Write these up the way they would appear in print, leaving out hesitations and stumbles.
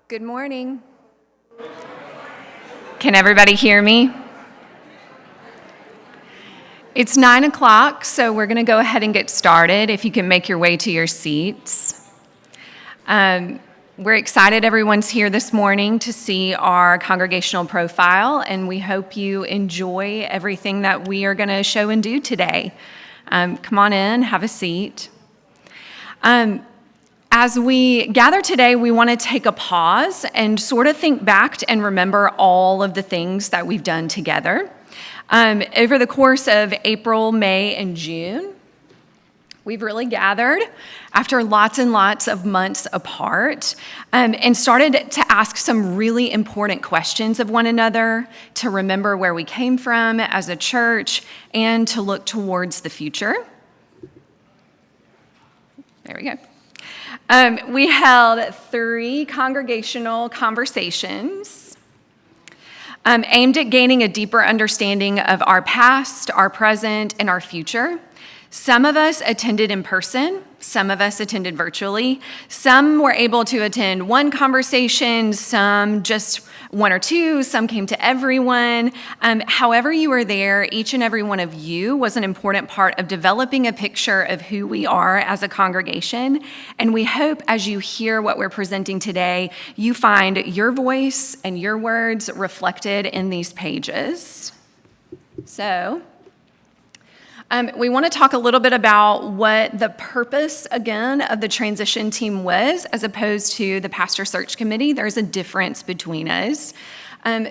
Good morning. Can everybody hear me? It's 9 o'clock, so we're going to go ahead and get started. If you can make your way to your seats. We're excited everyone's here this morning to see our Congregational Profile, and we hope you enjoy everything that we are going to show and do today. Come on in, have a seat. As we gather today, we want to take a pause and sort of think back and remember all of the things that we've done together. Over the course of April, May, and June, we've really gathered after lots and lots of months apart and started to ask some really important questions of one another, to remember where we came from as a church and to look towards the future. There we go. We held 3 congregational conversations aimed at gaining a deeper understanding of our past, our present, and our future. Some of us attended in person, some of us attended virtually, some were able to attend one conversation, some just 1 or 2, some came to everyone. However you were there, each and every one of you was an important part of developing a picture of who we are as a congregation. And we hope as you hear what we're presenting today, you find your voice and your words reflected in these pages. So, we want to talk a little bit about what the purpose, again, of the transition team was, as opposed to the pastor search committee. There's a difference between us.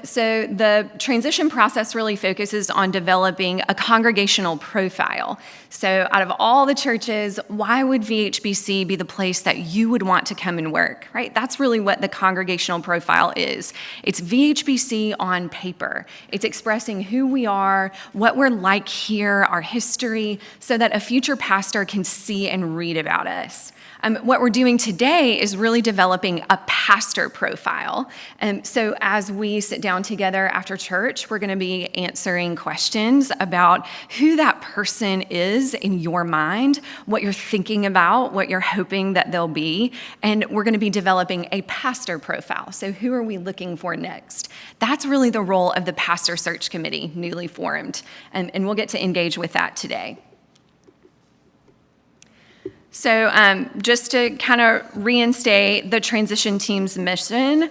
So the transition process really focuses on developing a congregational profile. So out of all the churches, why would VHBC be the place that you would want to come and work, right? That's really what the congregational profile is. It's VHBC on paper. It's expressing who we are, what we're like here, our history, so that a future pastor can see and read about us. What we're doing today is really developing a pastor profile. So as we sit down together after church, we're going to be answering questions about who that person is in your mind, what you're thinking about, what you're hoping that they'll be, and we're going to be developing a pastor profile. So who are we looking for next? That's really the role of the pastor search committee, newly formed, and we'll get to engage with that today. So just to kind of reinstate the transition team's mission,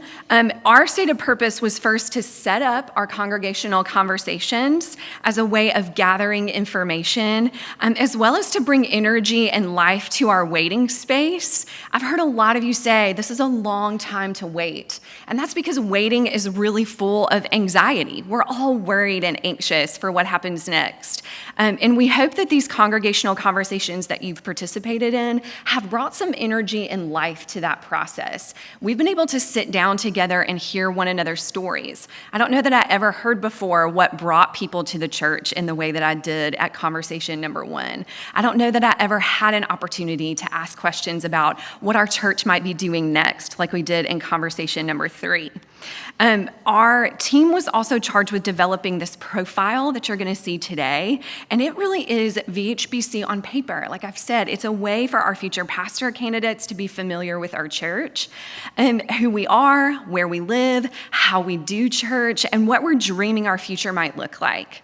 our stated purpose was first to set up our congregational conversations as a way of gathering information, as well as to bring energy and life to our waiting space. I've heard a lot of you say this is a long time to wait, and that's because waiting is really full of anxiety. We're all worried and anxious for what happens next. And we hope that these congregational conversations that you've participated in have brought some energy and life to that process. We've been able to sit down together and hear one another's stories. I don't know that I ever heard before what brought people to the church in the way that I did at conversation number 1. I don't know that I ever had an opportunity to ask questions about what our church might be doing next, like we did in conversation number 3. Our team was also charged with developing this profile that you're going to see today, and it really is VHBC on paper. Like I've said, it's a way for our future pastor candidates to be familiar with our church and who we are, where we live, how we do church, and what we're dreaming our future might look like.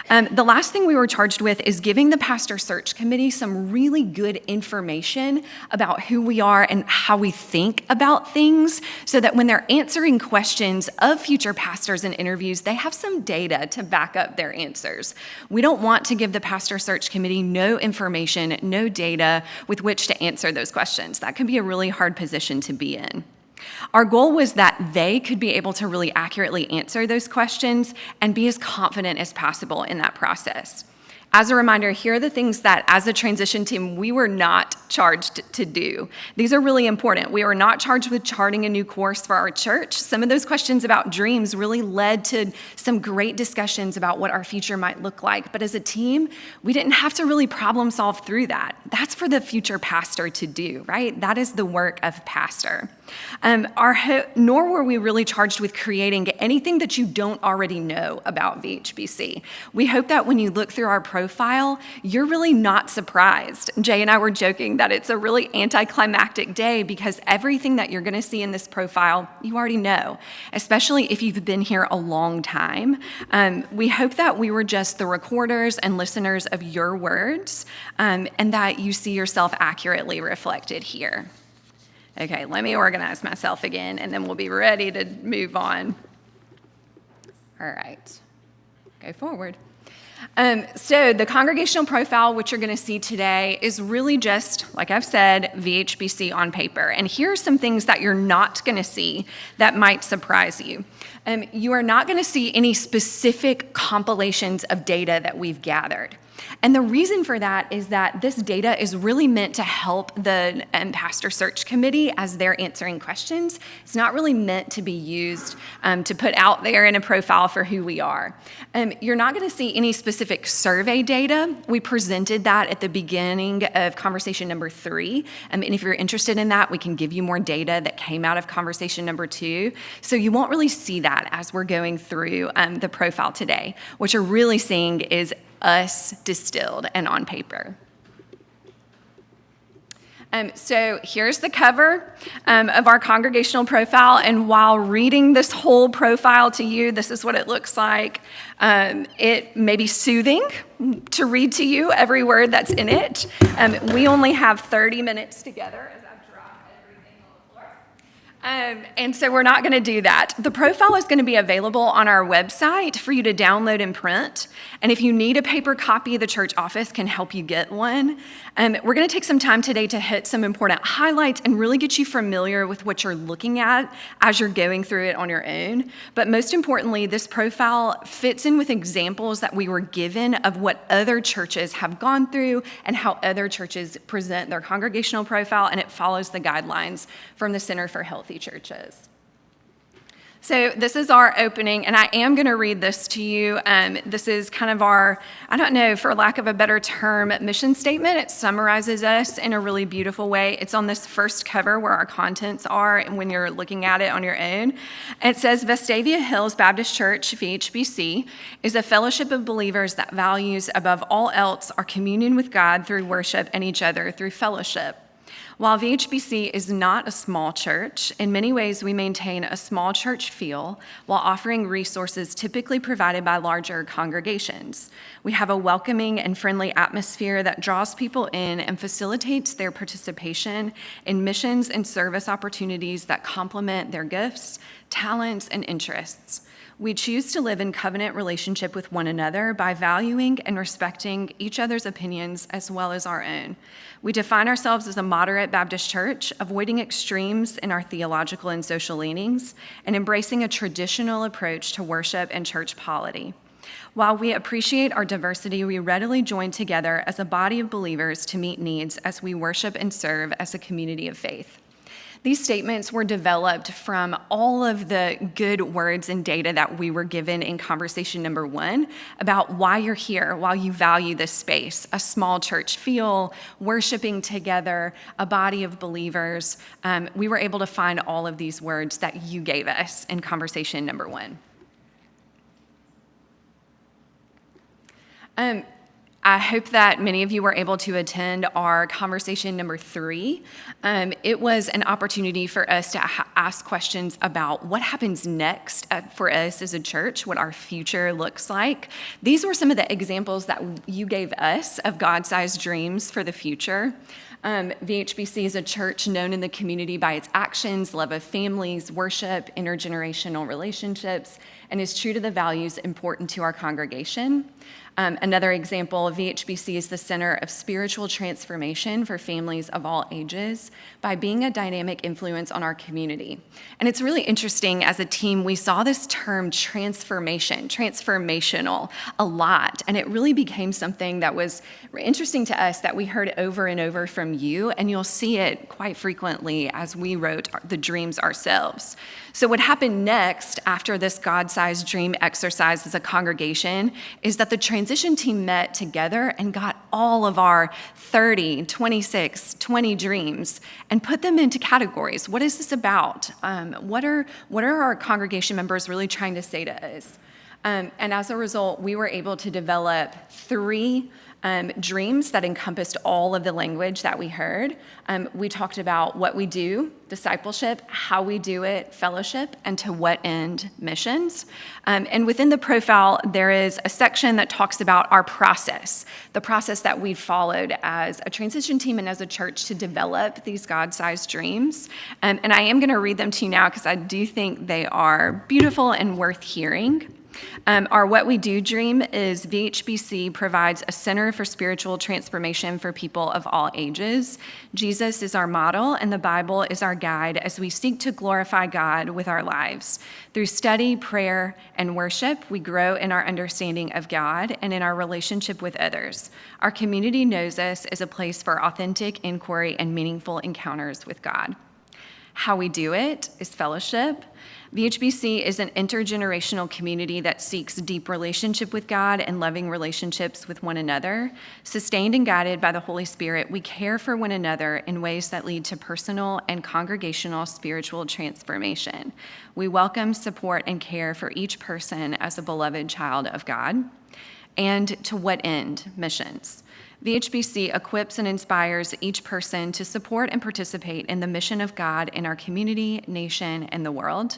The last thing we were charged with is giving the pastor search committee some really good information about who we are and how we think about things, so that when they're answering questions of future pastors in interviews, they have some data to back up their answers. We don't want to give the pastor search committee no information, no data with which to answer those questions. That can be a really hard position to be in. Our goal was that they could be able to really accurately answer those questions and be as confident as possible in that process. As a reminder, here are the things that, as a transition team, we were not charged to do. These are really important. We were not charged with charting a new course for our church. Some of those questions about dreams really led to some great discussions about what our future might look like. But as a team, we didn't have to really problem solve through that. That's for the future pastor to do, right? That is the work of pastor. Nor were we really charged with creating anything that you don't already know about VHBC. We hope that when you look through our profile, you're really not surprised. Jay and I were joking that it's a really anticlimactic day because everything that you're going to see in this profile, you already know, especially if you've been here a long time. We hope that we were just the recorders and listeners of your words, and that you see yourself accurately reflected here. Okay, let me organize myself again, and then we'll be ready to move on. All right, go forward. So the Congregational Profile, which you're going to see today, is really just, like I've said, VHBC on paper. And here are some things that you're not going to see that might surprise you. You are not going to see any specific compilations of data that we've gathered. And the reason for that is that this data is really meant to help the pastor search committee as they're answering questions. It's not really meant to be used to put out there in a profile for who we are. You're not going to see any specific survey data. We presented that at the beginning of conversation number 3. And if you're interested in that, we can give you more data that came out of conversation number 2. So you won't really see that as we're going through the profile today. What you're really seeing is us distilled and on paper. So here's the cover of our Congregational Profile, and while reading this whole profile to you, this is what it looks like. It may be soothing to read to you every word that's in it. We only have 30 minutes together. And so we're not going to do that. The profile is going to be available on our website for you to download and print. And if you need a paper copy, the church office can help you get one. We're going to take some time today to hit some important highlights and really get you familiar with what you're looking at as you're going through it on your own. But most importantly, this profile fits in with examples that we were given of what other churches have gone through and how other churches present their congregational profile, and it follows the guidelines from the Center for Healthy Churches. So this is our opening, and I am going to read this to you. This is kind of our, I don't know, for lack of a better term, mission statement. It summarizes us in a really beautiful way. It's on this first cover where our contents are, and when you're looking at it on your own. And it says, Vestavia Hills Baptist Church, VHBC, is a fellowship of believers that values above all else our communion with God through worship and each other through fellowship. While VHBC is not a small church, in many ways we maintain a small church feel while offering resources typically provided by larger congregations. We have a welcoming and friendly atmosphere that draws people in and facilitates their participation in missions and service opportunities that complement their gifts, talents, and interests. We choose to live in covenant relationship with one another by valuing and respecting each other's opinions as well as our own. We define ourselves as a moderate Baptist church, avoiding extremes in our theological and social leanings, and embracing a traditional approach to worship and church polity. While we appreciate our diversity, we readily join together as a body of believers to meet needs as we worship and serve as a community of faith. These statements were developed from all of the good words and data that we were given in conversation number 1 about why you're here, why you value this space, a small church feel, worshiping together, a body of believers. We were able to find all of these words that you gave us in conversation number 1. I hope that many of you were able to attend our conversation number 3. It was an opportunity for us to ask questions about what happens next for us as a church, what our future looks like. These were some of the examples that you gave us of God-sized dreams for the future. VHBC is a church known in the community by its actions, love of families, worship, intergenerational relationships, and is true to the values important to our congregation. Another example of VHBC is the Center of Spiritual Transformation for families of all ages by being a dynamic influence on our community. And it's really interesting, as a team, we saw this term transformational, a lot. And it really became something that was interesting to us that we heard over and over from you. And you'll see it quite frequently as we wrote the dreams ourselves. So what happened next after this God-sized dream exercise as a congregation is that the transition team met together and got all of our 30, 26, 20 dreams and put them into categories. What is this about? What are our congregation members really trying to say to us? And as a result, we were able to develop 3 dreams that encompassed all of the language that we heard. We talked about what we do, discipleship, how we do it, fellowship, and to what end, missions. And within the profile, there is a section that talks about our process, the process that we followed as a transition team and as a church to develop these God-sized dreams. And I am going to read them to you now because I do think they are beautiful and worth hearing. Our What We Do dream is VHBC provides a center for spiritual transformation for people of all ages. Jesus is our model, and the Bible is our guide as we seek to glorify God with our lives. Through study, prayer, and worship, we grow in our understanding of God and in our relationship with others. Our community knows us as a place for authentic inquiry and meaningful encounters with God. How we do it is fellowship. VHBC is an intergenerational community that seeks deep relationship with God and loving relationships with one another. Sustained and guided by the Holy Spirit, we care for one another in ways that lead to personal and congregational spiritual transformation. We welcome, support, and care for each person as a beloved child of God. And to what end? Missions. VHBC equips and inspires each person to support and participate in the mission of God in our community, nation, and the world.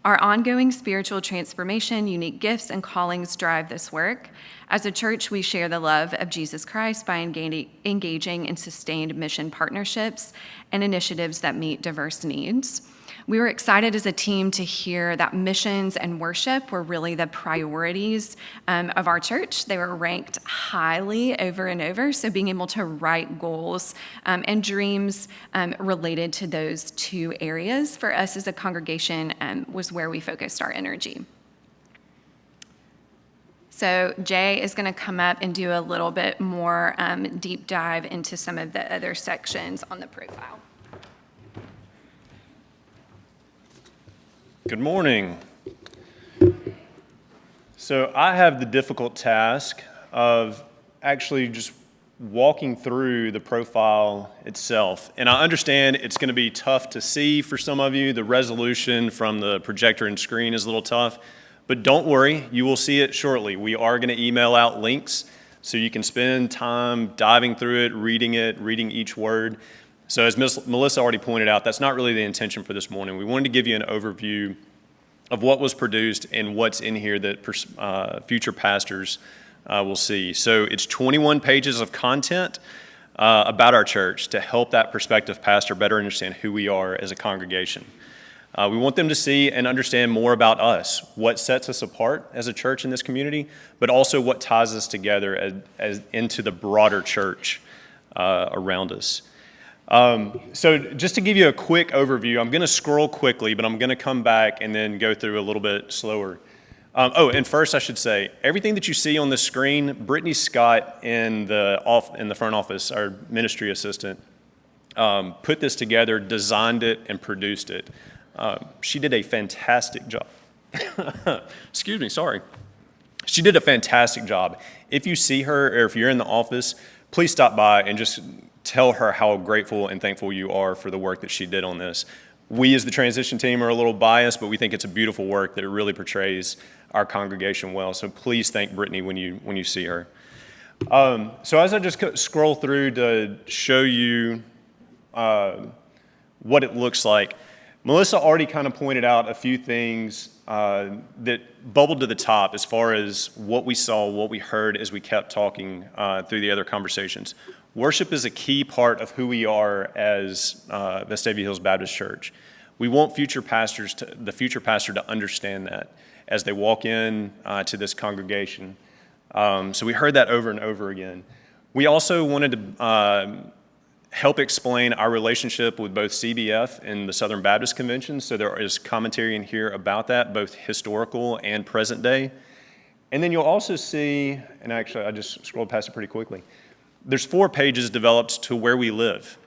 Our ongoing spiritual transformation, unique gifts, and callings drive this work. As a church, we share the love of Jesus Christ by engaging in sustained mission partnerships and initiatives that meet diverse needs. We were excited as a team to hear that missions and worship were really the priorities of our church. They were ranked highly over and over, so being able to write goals and dreams related to those 2 areas for us as a congregation was where we focused our energy. So Jay is going to come up and do a little bit more deep dive into some of the other sections on the profile. Good morning. So I have the difficult task of actually just walking through the profile itself. And I understand it's going to be tough to see for some of you. The resolution from the projector and screen is a little tough. But don't worry, you will see it shortly. We are going to email out links so you can spend time diving through it, reading each word. So as Melissa already pointed out, that's not really the intention for this morning. We wanted to give you an overview of what was produced and what's in here that future pastors will see. So it's 21 pages of content about our church to help that prospective pastor better understand who we are as a congregation. We want them to see and understand more about us, what sets us apart as a church in this community, but also what ties us together as into the broader church around us. So just to give you a quick overview, I'm going to scroll quickly, but I'm going to come back and then go through a little bit slower. And first I should say, everything that you see on the screen, Brittany Scott in the front office, our ministry assistant, put this together, designed it, and produced it. She did a fantastic job. Excuse me, sorry. She did a fantastic job. If you see her or if you're in the office, please stop by and just tell her how grateful and thankful you are for the work that she did on this. We as the transition team are a little biased, but we think it's a beautiful work that really portrays our congregation well. So please thank Brittany when you see her. So as I just scroll through to show you what it looks like, Melissa already kind of pointed out a few things that bubbled to the top as far as what we saw, what we heard as we kept talking through the other conversations. Worship is a key part of who we are as Vestavia Hills Baptist Church. We want the future pastor to understand that as they walk in to this congregation. So we heard that over and over again. We also wanted to help explain our relationship with both CBF and the Southern Baptist Convention. So there is commentary in here about that, both historical and present day. And then you'll also see, and actually I just scrolled past it pretty quickly, there's 4 pages developed to where we live.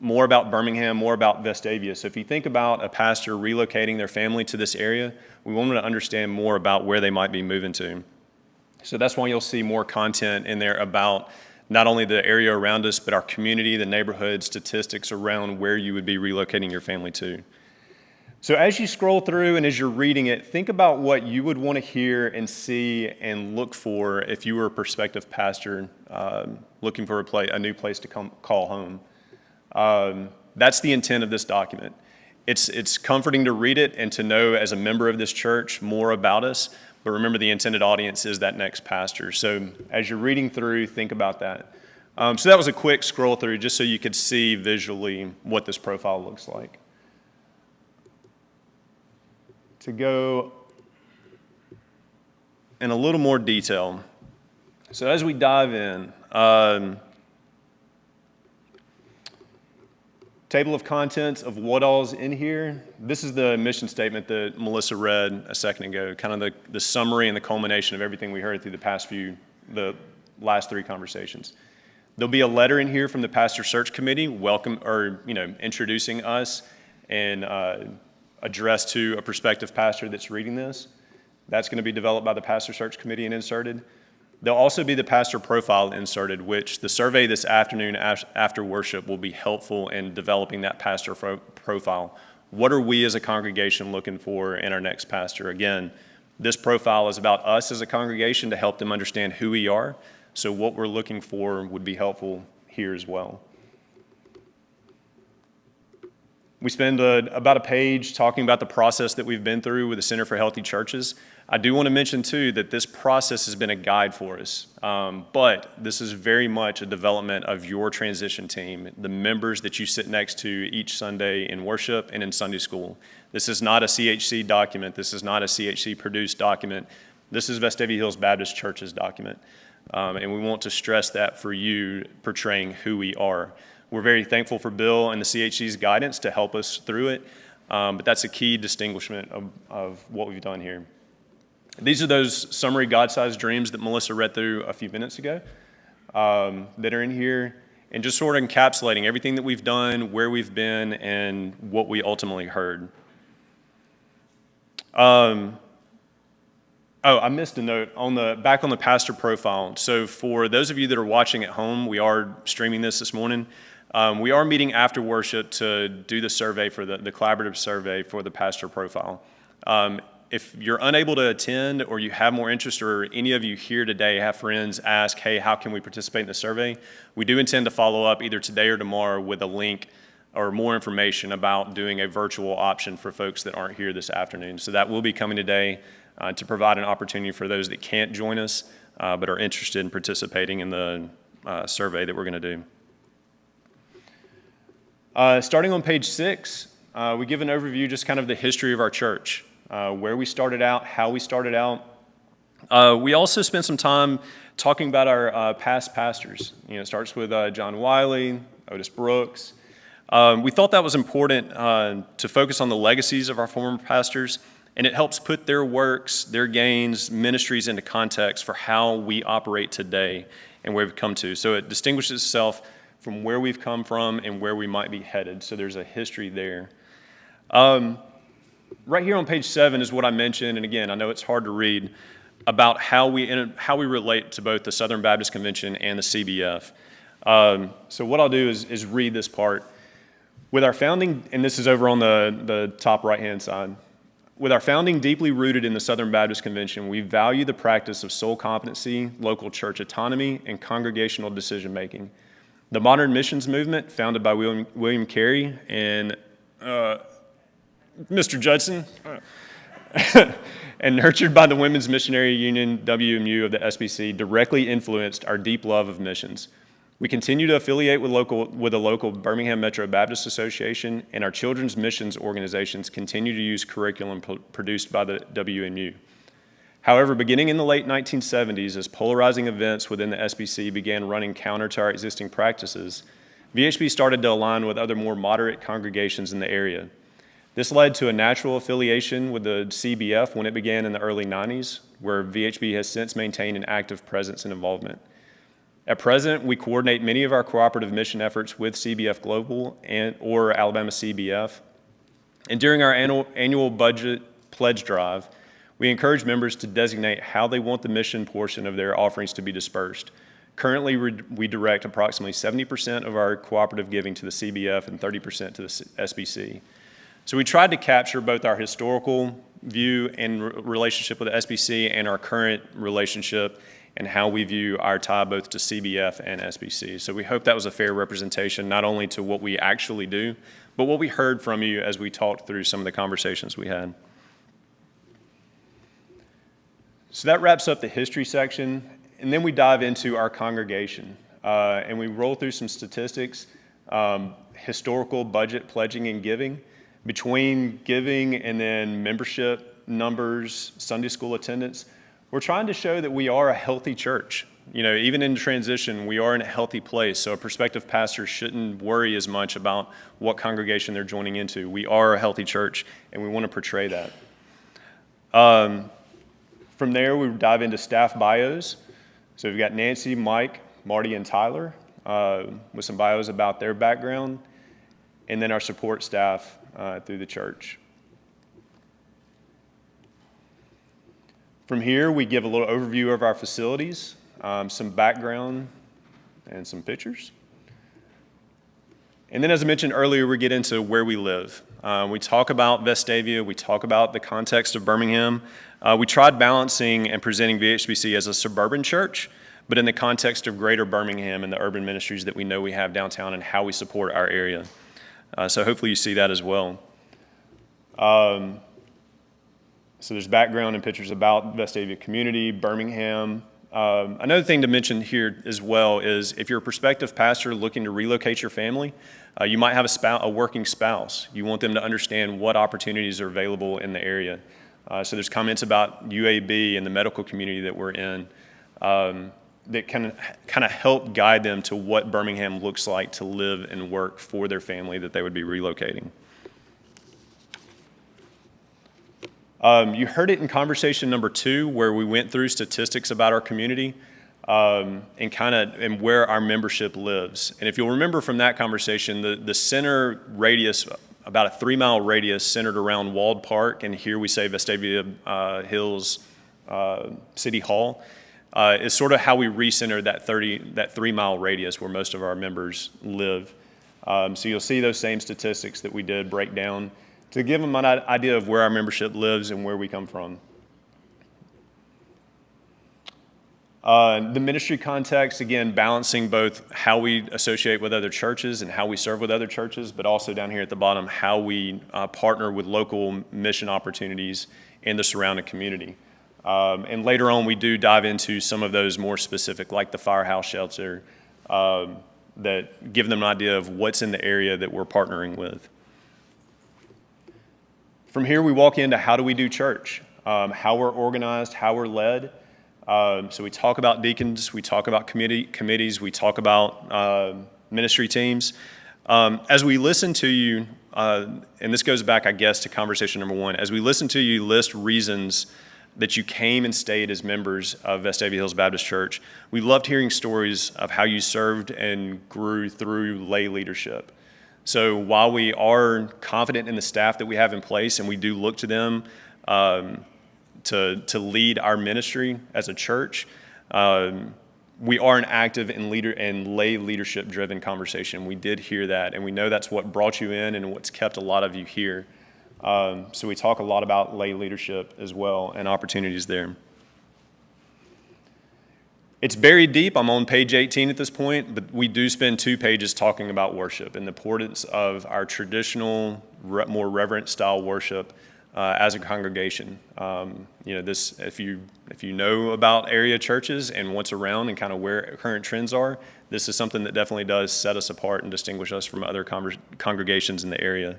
More about Birmingham, more about Vestavia. So if you think about a pastor relocating their family to this area, we want them to understand more about where they might be moving to. So that's why you'll see more content in there about not only the area around us, but our community, the neighborhood, statistics around where you would be relocating your family to. So as you scroll through and as you're reading it, think about what you would want to hear and see and look for if you were a prospective pastor looking for a new place to call home. That's the intent of this document. It's comforting to read it and to know as a member of this church more about us, but remember the intended audience is that next pastor. So as you're reading through, think about that. So that was a quick scroll through just so you could see visually what this profile looks like. To go in a little more detail. So as we dive in, table of contents of what all's in here. This is the mission statement that Melissa read a second ago, kind of the summary and the culmination of everything we heard through the last three conversations. There'll be a letter in here from the pastor search committee, introducing us and addressed to a prospective pastor that's reading this. That's going to be developed by the pastor search committee and inserted. There'll also be the pastor profile inserted, which the survey this afternoon after worship will be helpful in developing that pastor profile. What are we as a congregation looking for in our next pastor? Again, this profile is about us as a congregation to help them understand who we are. So what we're looking for would be helpful here as well. We spend about a page talking about the process that we've been through with the Center for Healthy Churches. I do want to mention, too, that this process has been a guide for us, but this is very much a development of your transition team, the members that you sit next to each Sunday in worship and in Sunday school. This is not a CHC document. This is not a CHC-produced document. This is Vestavia Hills Baptist Church's document, and we want to stress that for you, portraying who we are. We're very thankful for Bill and the CHC's guidance to help us through it, but that's a key distinguishment of what we've done here. These are those summary God-sized dreams that Melissa read through a few minutes ago that are in here, and just sort of encapsulating everything that we've done, where we've been, and what we ultimately heard. I missed a note back on the pastor profile. So for those of you that are watching at home, we are streaming this morning. We are meeting after worship to do the survey for the collaborative survey for the pastor profile. If you're unable to attend or you have more interest, or any of you here today have friends ask, hey, how can we participate in the survey? We do intend to follow up either today or tomorrow with a link or more information about doing a virtual option for folks that aren't here this afternoon. So that will be coming today to provide an opportunity for those that can't join us but are interested in participating in the survey that we're going to do. Starting on page 6, we give an overview, just kind of the history of our church, where we started out, how we started out. We also spent some time talking about our past pastors. It starts with John Wiley, Otis Brooks. We thought that was important to focus on the legacies of our former pastors, and it helps put their works, their gains, ministries into context for how we operate today and where we've come to. So it distinguishes itself from where we've come from and where we might be headed. So there's a history there. Right here on page 7 is what I mentioned, and again, I know it's hard to read, about how we relate to both the Southern Baptist Convention and the CBF. So what I'll do is read this part. With our founding, and this is over on the top right-hand side, with our founding deeply rooted in the Southern Baptist Convention, we value the practice of soul competency, local church autonomy, and congregational decision-making. The modern missions movement, founded by William Carey and Mr. Judson, and nurtured by the Women's Missionary Union, WMU, of the SBC, directly influenced our deep love of missions. We continue to affiliate with the local Birmingham Metro Baptist Association, and our children's missions organizations continue to use curriculum produced by the WMU. However, beginning in the late 1970s, as polarizing events within the SBC began running counter to our existing practices, VHB started to align with other more moderate congregations in the area. This led to a natural affiliation with the CBF when it began in the early 90s, where VHB has since maintained an active presence and involvement. At present, we coordinate many of our cooperative mission efforts with CBF Global or Alabama CBF. And during our annual budget pledge drive, We encourage members to designate how they want the mission portion of their offerings to be dispersed. Currently, we direct approximately 70% of our cooperative giving to the CBF and 30% to the SBC. So we tried to capture both our historical view and relationship with the SBC and our current relationship and how we view our tie both to CBF and SBC. So we hope that was a fair representation, not only to what we actually do, but what we heard from you as we talked through some of the conversations we had. So that wraps up the history section, and then we dive into our congregation, and we roll through some statistics, historical budget pledging and giving, between giving and then membership numbers, Sunday school attendance. We're trying to show that we are a healthy church. Even in transition, we are in a healthy place, so a prospective pastor shouldn't worry as much about what congregation they're joining into. We are a healthy church, and we want to portray that. From there, we dive into staff bios. So we've got Nancy, Mike, Marty, and Tyler with some bios about their background, and then our support staff through the church. From here, we give a little overview of our facilities, some background, and some pictures. And then, as I mentioned earlier, we get into where we live. We talk about Vestavia. We talk about the context of Birmingham. We tried balancing and presenting VHBC as a suburban church, but in the context of greater Birmingham and the urban ministries that we know we have downtown and how we support our area. So hopefully you see that as well. So there's background and pictures about Vestavia community, Birmingham. Another thing to mention here as well is if you're a prospective pastor looking to relocate your family, you might have a working spouse. You want them to understand what opportunities are available in the area. So there's comments about UAB and the medical community that we're in that can kind of help guide them to what Birmingham looks like to live and work for their family that they would be relocating. You heard it in conversation number 2, where we went through statistics about our community and where our membership lives. And if you'll remember from that conversation, the center radius, about a 3-mile radius centered around Wald Park, and here we say Vestavia Hills City Hall, is sort of how we recentered that 3-mile radius where most of our members live. So you'll see those same statistics that we did break down to give them an idea of where our membership lives and where we come from. The ministry context, again, balancing both how we associate with other churches and how we serve with other churches, but also down here at the bottom, how we partner with local mission opportunities in the surrounding community. And later on, we do dive into some of those more specific, like the firehouse shelter, that give them an idea of what's in the area that we're partnering with. From here, we walk into how do we do church, how we're organized, how we're led. So we talk about deacons, we talk about committees, we talk about ministry teams. As we listen to you, and this goes back, I guess, to conversation number 1, as we listen to you list reasons that you came and stayed as members of Vestavia Hills Baptist Church, we loved hearing stories of how you served and grew through lay leadership. So while we are confident in the staff that we have in place and we do look to them to lead our ministry as a church, we are an active and lay leadership-driven conversation. We did hear that, and we know that's what brought you in and what's kept a lot of you here. So we talk a lot about lay leadership as well and opportunities there. It's buried deep. I'm on page 18 at this point, but we do spend 2 pages talking about worship and the importance of our traditional, more reverent style worship as a congregation. This, if you know about area churches and what's around and kind of where current trends are, this is something that definitely does set us apart and distinguish us from other congregations in the area.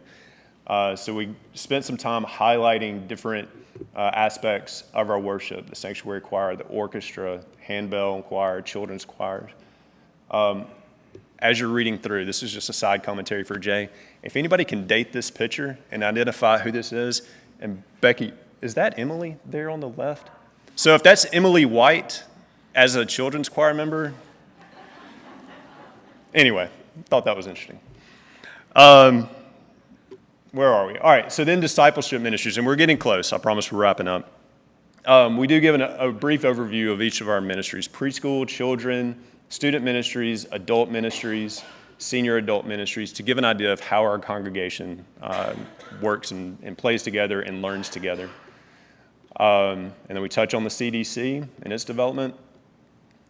So we spent some time highlighting different aspects of our worship: the sanctuary choir, the orchestra, handbell choir, children's choir. As you're reading through, this is just a side commentary for Jay. If anybody can date this picture and identify who this is, and Becky, is that Emily there on the left? So if that's Emily White as a children's choir member, anyway, thought that was interesting. Where are we? All right, so then discipleship ministries, and we're getting close. I promise we're wrapping up. we do give a brief overview of each of our ministries: preschool, children, student ministries, adult ministries, senior adult ministries, to give an idea of how our congregation works and plays together and learns together. And then we touch on the CDC and its development.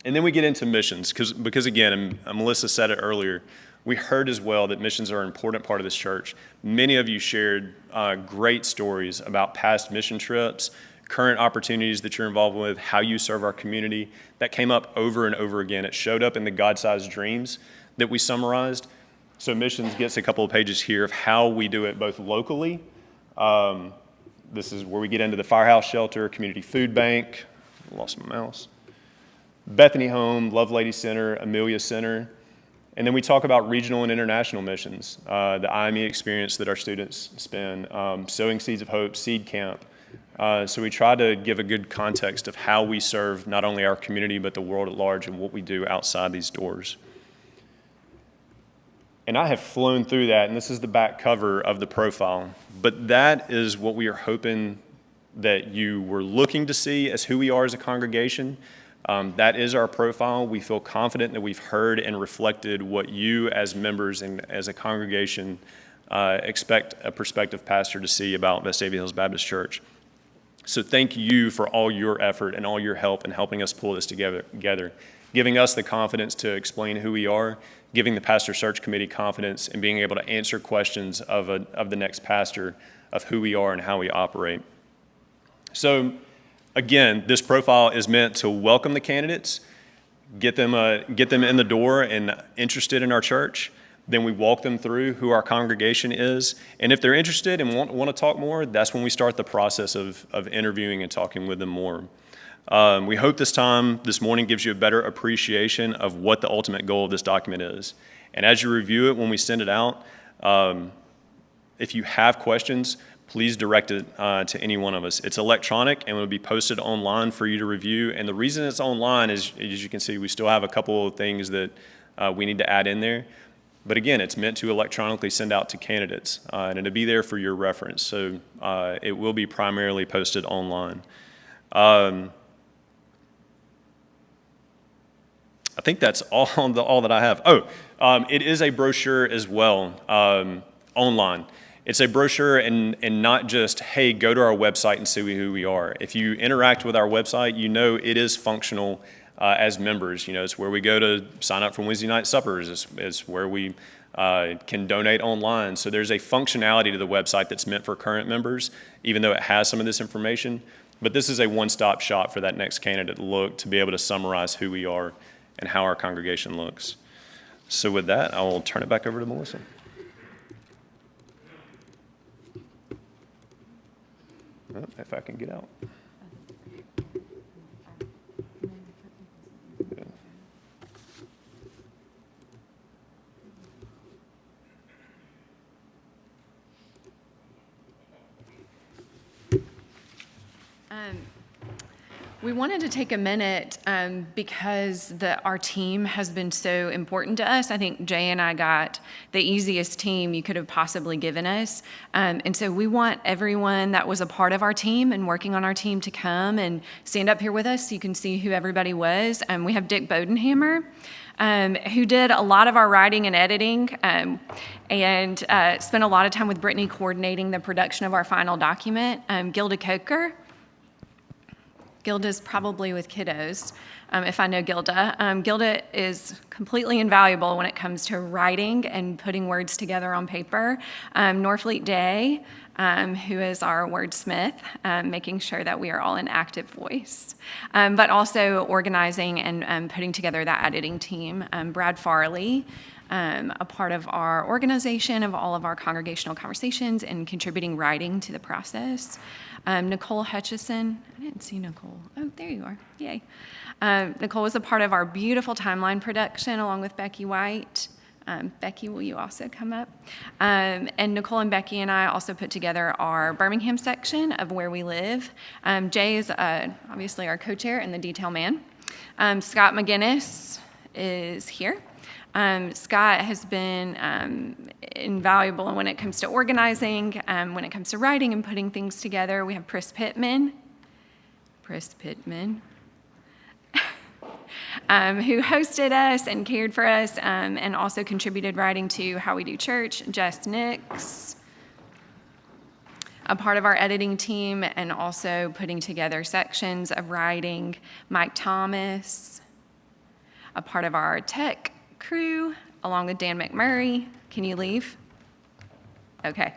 And then we get into missions, because again, and Melissa said it earlier, we heard as well that missions are an important part of this church. Many of you shared great stories about past mission trips, current opportunities that you're involved with, how you serve our community. That came up over and over again. It showed up in the God-sized dreams that we summarized. So missions gets a couple of pages here of how we do it both locally. This is where we get into the Firehouse Shelter, Community Food Bank, lost my mouse, Bethany Home, Love Lady Center, Amelia Center. And then we talk about regional and international missions, the IME experience that our students spend, Sowing Seeds of Hope, Seed Camp. So we try to give a good context of how we serve not only our community, but the world at large and what we do outside these doors. And I have flown through that, and this is the back cover of the profile. But that is what we are hoping that you were looking to see as who we are as a congregation. That is our profile. We feel confident that we've heard and reflected what you as members and as a congregation expect a prospective pastor to see about Vestavia Hills Baptist Church. So thank you for all your effort and all your help in helping us pull this together, giving us the confidence to explain who we are, giving the pastor search committee confidence in being able to answer questions of the next pastor of who we are and how we operate. So again, this profile is meant to welcome the candidates, get them in the door and interested in our church. Then we walk them through who our congregation is. And if they're interested and want to talk more, that's when we start the process of interviewing and talking with them more. We hope this morning gives you a better appreciation of what the ultimate goal of this document is. And as you review it when we send it out, if you have questions, please direct it to any one of us. It's electronic and will be posted online for you to review. And the reason it's online is, as you can see, we still have a couple of things that we need to add in there. But again, it's meant to electronically send out to candidates and it'll be there for your reference. So it will be primarily posted online. I think that's all that I have. It is a brochure as well, online. It's a brochure and not just, hey, go to our website and see who we are. If you interact with our website, you know it is functional as members. You know, it's where we go to sign up for Wednesday night suppers. It's where we can donate online. So there's a functionality to the website that's meant for current members, even though it has some of this information. But this is a one-stop shop for that next candidate to be able to summarize who we are and how our congregation looks. So with that, I will turn it back over to Melissa. If I can get out. We wanted to take a minute because our team has been so important to us. I think Jay and I got the easiest team you could have possibly given us. And so we want everyone that was a part of our team and working on our team to come and stand up here with us so you can see who everybody was. We have Dick Bodenhammer, who did a lot of our writing and editing and spent a lot of time with Brittany coordinating the production of our final document. Gilda Coker. Gilda's probably with kiddos, if I know Gilda. Gilda is completely invaluable when it comes to writing and putting words together on paper. Norfleet Day, who is our wordsmith, making sure that we are all in active voice, but also organizing and putting together that editing team. Brad Farley, a part of our organization of all of our congregational conversations and contributing writing to the process. Nicole Hutchison, I didn't see Nicole. Oh, there you are, yay. Nicole was a part of our beautiful timeline production along with Becky White. Becky, will you also come up? And Nicole and Becky and I also put together our Birmingham section of Where We Live. Jay is obviously our co-chair and the detail man. Scott McGinnis is here. Scott has been invaluable when it comes to organizing, when it comes to writing and putting things together. We have Pris Pittman Chris Pittman, who hosted us and cared for us, and also contributed writing to How We Do Church, Jess Nix, a part of our editing team and also putting together sections of writing, Mike Thomas, a part of our tech crew, along with Dan McMurray. Can you leave? Okay.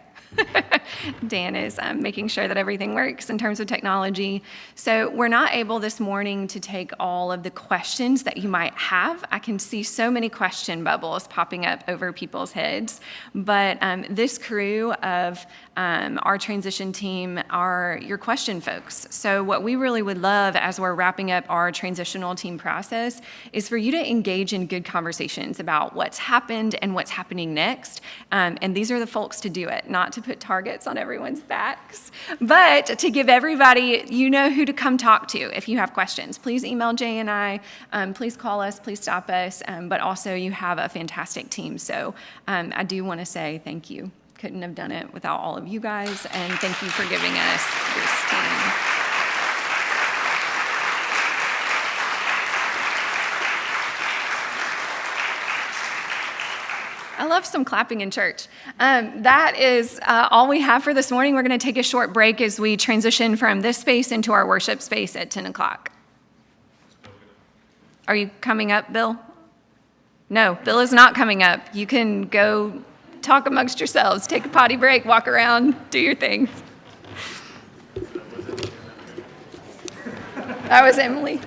Dan is making sure that everything works in terms of technology. So we're not able this morning to take all of the questions that you might have. I can see so many question bubbles popping up over people's heads. But this crew of our transition team are your question folks. So what we really would love as we're wrapping up our transitional team process is for you to engage in good conversations about what's happened and what's happening next. And these are the folks to do it, not to put targets on everyone's backs, but to give everybody, you know who to come talk to if you have questions. Please email Jay and I, please call us, please stop us, but also you have a fantastic team. So I do want to say thank you. Couldn't have done it without all of you guys, and thank you for giving us this team. I love some clapping in church. That is all we have for this morning. We're going to take a short break as we transition from this space into our worship space at 10 o'clock. Are you coming up, Bill? No, Bill is not coming up. You can go talk amongst yourselves, take a potty break, walk around, do your things. That was Emily.